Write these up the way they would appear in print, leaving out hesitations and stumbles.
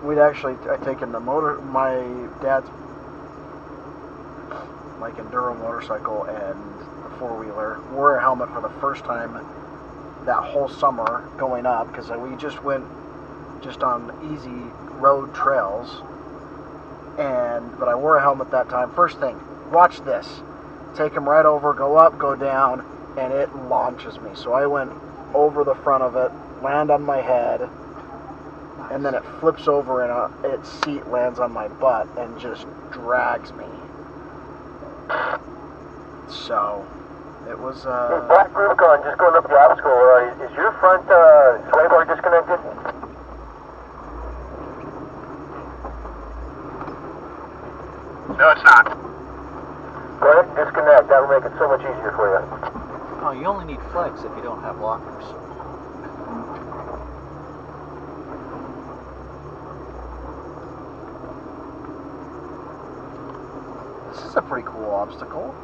we'd actually taken my dad's like enduro motorcycle and the four-wheeler, wore a helmet for the first time that whole summer going up, because we just went just on easy road trails, but I wore a helmet that time. First thing, watch this. Take him right over, go up, go down, and it launches me. So I went over the front of it, land on my head, and then it flips over and its seat lands on my butt and just drags me. So it was. Black Rubicon, just going up the obstacle. Is your front sway bar disconnected? No, it's not. Go ahead and disconnect. That will make it so much easier for you. Oh, you only need flex if you don't have lockers. This is a pretty cool obstacle.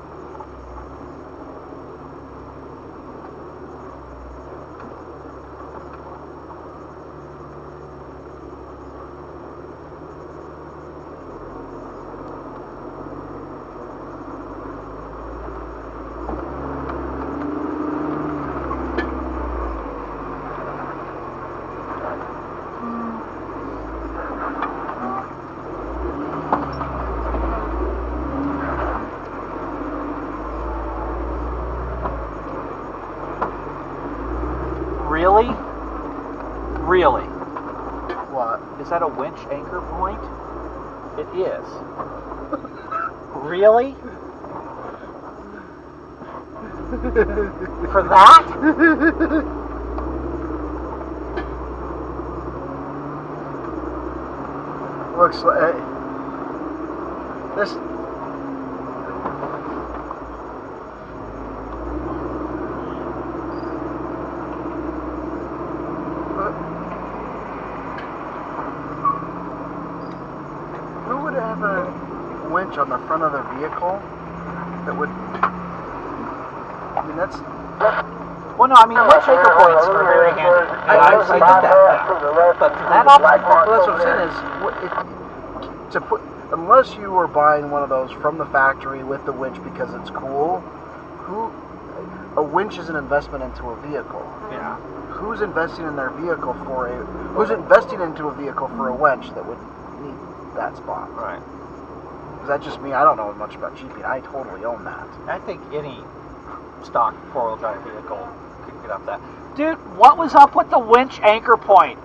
Really? Really? What? Is that a winch anchor point? It is. Really? For that? Looks like this. Who would have a winch on the front of their vehicle that would? I mean, that's. Well, no, I mean, winch anchor points are very handy. I get that. But for that obstacle, Well, that's what I'm saying is, unless you were buying one of those from the factory with the winch because it's cool, a winch is an investment into a vehicle. Yeah. Who's investing in their vehicle who's investing into a vehicle for a winch that would need that spot? Right. Is that just me? I don't know much about GP. I totally own that. I think any stock four-wheel drive vehicle could get up that. Dude, what was up with the winch anchor point?